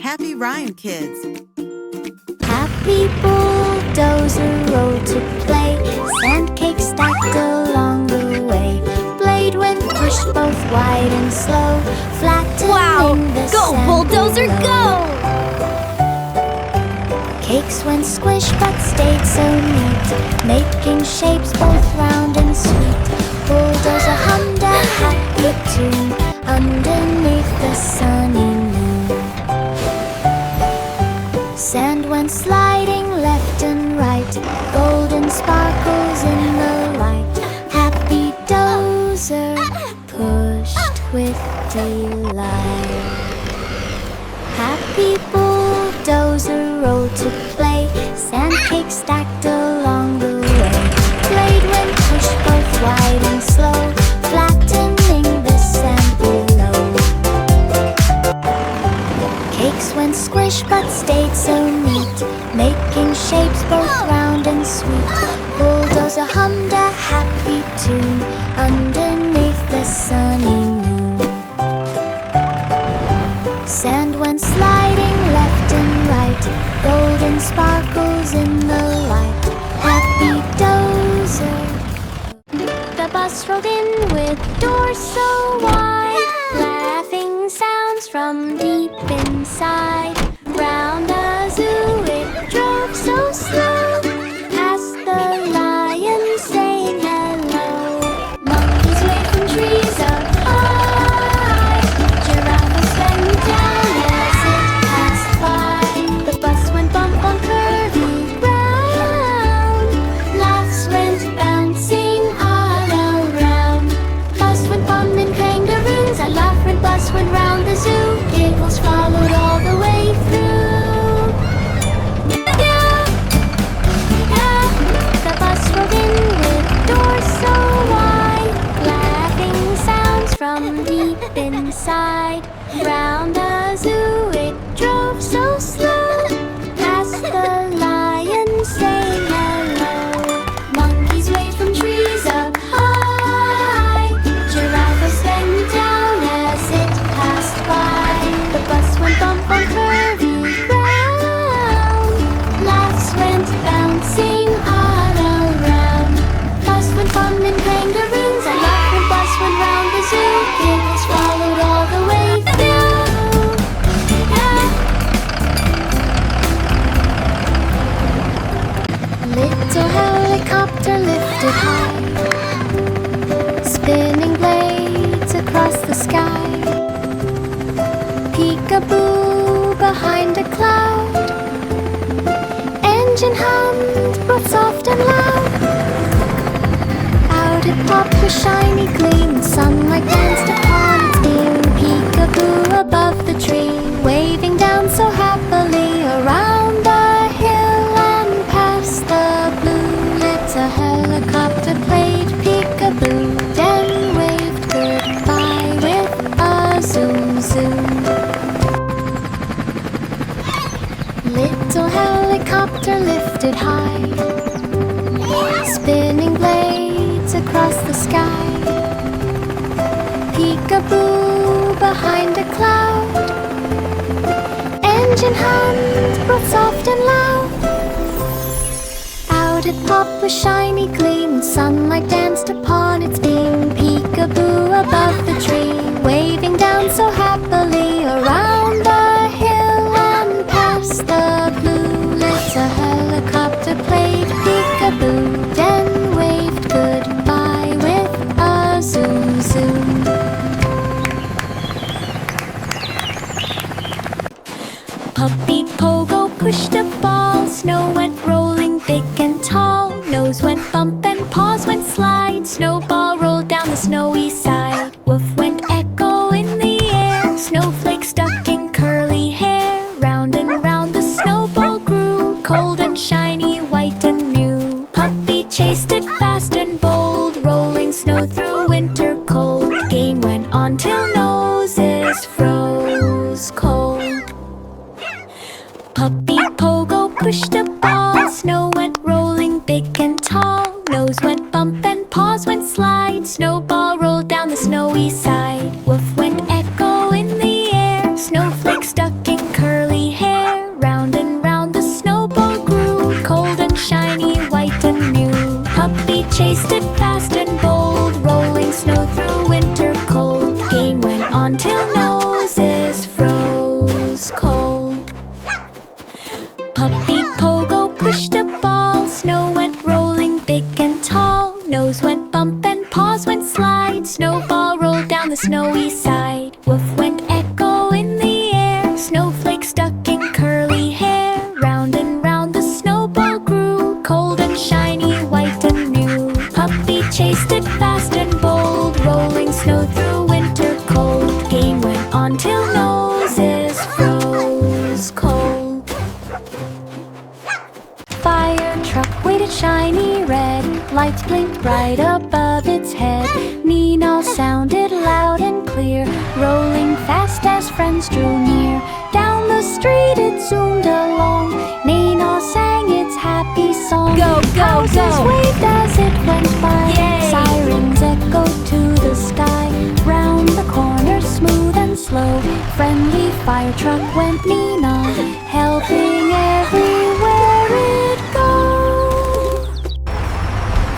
happy rhyme, kids. Happy bulldozer rode to play, sand cake stacked along the way. Blade when pushed both wide and slow, flattening the Go, sand bulldozer, below. go! Cakes went squish but stayed so neat, making shapes both round and sweet. Bulldozer hummed a happy tune underneath the sunny moon. Sand went sliding left and right, golden sparkles in the light. Happy dozer pushed with delight. Happy bulldozer rode to play, sand cake stacked along the way. Blade when pushed both wide and slow, flattening the sand below. Cakes went squish but stayed so neat, making shapes both round and sweet. Bulldozer hummed a happy tune underneath the sunny moon. Sand went sliding left and right, golden sparkles in the light. Happy dozer. The bus rolled in with doors so wide, laughing sounds from deep inside. Round the zoo it drove so slow, past the lion saying hello. Monkeys waved from trees up high, giraffes bent down as it passed by. The bus went bump on curvy ground, laughs went bouncing all around. Bus went bumping kangaroos, a laughing bus went round the zoo. Giggles followed all the way through. Yeah, yeah. The bus rolled in with doors so wide, laughing sounds from deep inside. Round the zoo it drove so slow, past the lion saying hello. Monkeys waved from trees up high, giraffes bent down as it passed by. The bus went bump on curvy ground, laughs went bouncing all around. Bus went bumping kangaroos, a laughing bus went round the zoo. Giggles followed all the way through. Yeah. Little helicopter lifted high, spinning blades across the sky. Peekaboo behind a cloud, engine hummed both soft and loud. Out it popped with shiny gleam, sunlight danced upon its beam. Peekaboo above the tree, waving down so happily around the hill and past the blue. Little helicopter played peekaboo, then waved goodbye with a zoom zoom. Little helicopter lifted high, spinning blades across the sky. Peekaboo behind a cloud, engine hummed both soft and loud. Out it popped with shiny gleam, sunlight danced upon its beam. Peekaboo above the tree, waving down so happily around the hill and past the blue. Little helicopter played peekaboo, then waved goodbye with a zoom zoom. Puppy Pogo pushed a ball, snow went rolling big and tall. Nose went bump and paws went slide, snowball rolled down the snowy side. Woof went echo in the air, snowflake stuck in curly hair. Round and round the snowball grew, cold and shiny, white and new. Puppy chased it fast and bold, rolling snow through winter cold. Game went on till noses froze cold. Puppy Pogo pushed a ball, snow went rolling big and tall. Nose went bump and paws went slide, snowball rolled down the snowy side. Woof went echo in the air, snowflake stuck in curly on till noses froze cold. Puppy Pogo pushed a ball, snow went rolling big and tall. Nose went bump and paws went slide, snowball rolled down the snowy side. Woof went echo in the air, snowflake stuck in curly hair. Round and round the snowball grew, cold and shiny, white and new. Puppy chased it fast and bold, rolling snow through winter cold. Game went on till noses froze cold. Fire truck waited shiny red, lights blinked bright above its head. Nina sounded loud and clear, rolling fast as friends drew near. Down the street it zoomed along, Nina sang its happy song. Go, go, Houses go! waved as it went by, Yay! Sirens echoed to the sky. Round the corner smooth and slow, friendly fire truck went Nina, helping everywhere it goes.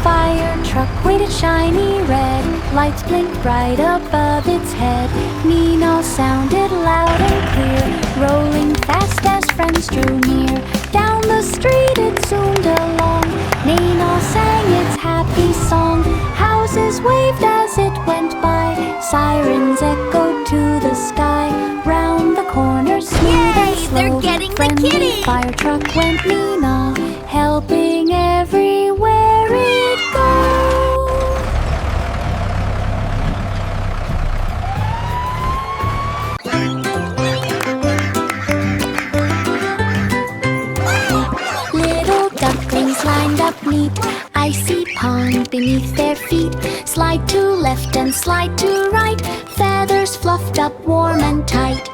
Fire truck waited shiny red, lights blinked bright above its head. Nina sounded loud and clear, rolling fast as friends drew near. Down the street it zoomed along, Nina sang its happy song. Houses waved as it went by, sirens echoed to the sky. Round the corner smooth and slow, They're getting the friendly kitty! fire truck went Nina, helping everywhere it goes. Little ducklings lined up neat, icy pond beneath their feet. Slide to left and slide to right, feathers fluffed up warm and tight.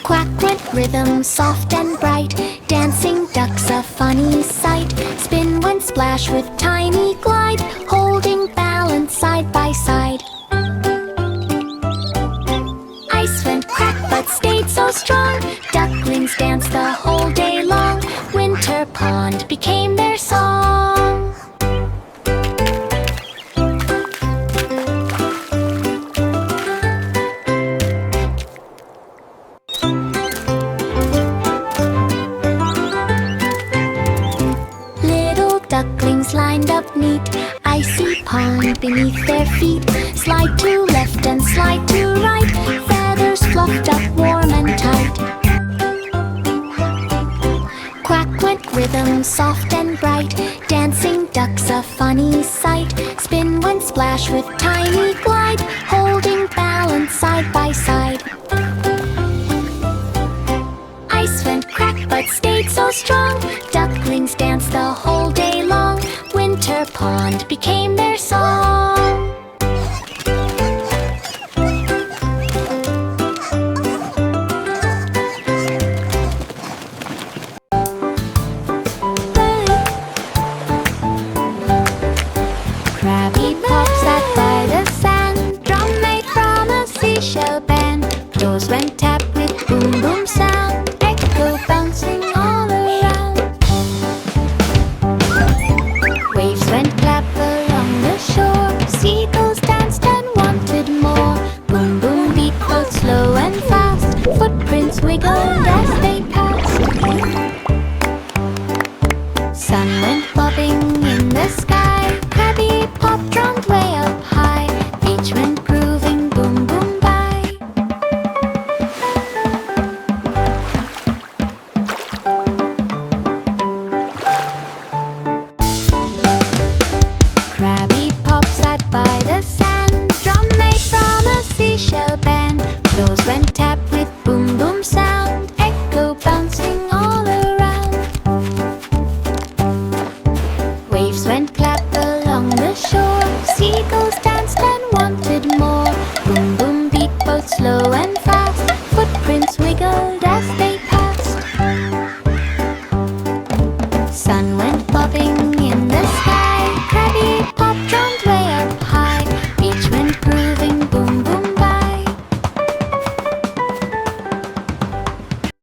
Quack went rhythm soft and bright, dancing ducks a funny sight. Spin went splash with tiny glide, holding balance side by side. Ice went crack but stayed so strong, ducklings danced the whole day long. Winter pond became their song. Little ducklings lined up neat, icy pond beneath their feet. Slide to left and slide to right, feathers fluffed up warm and tight. Quack went rhythm soft and bright, dancing ducks a funny sight. Spin went splash with tiny glide, holding balance side by side. Ice went crack but stayed so strong, ducklings danced the whole day long. Winter pond became their song. Krabby Pop sat by the sand, drum made from a seashell band. Toes went tap with boom boom sound, echo bouncing all around. Waves went clap along the shore, seagulls danced and wanted more. Boom boom beat both slow and fast, footprints wiggled as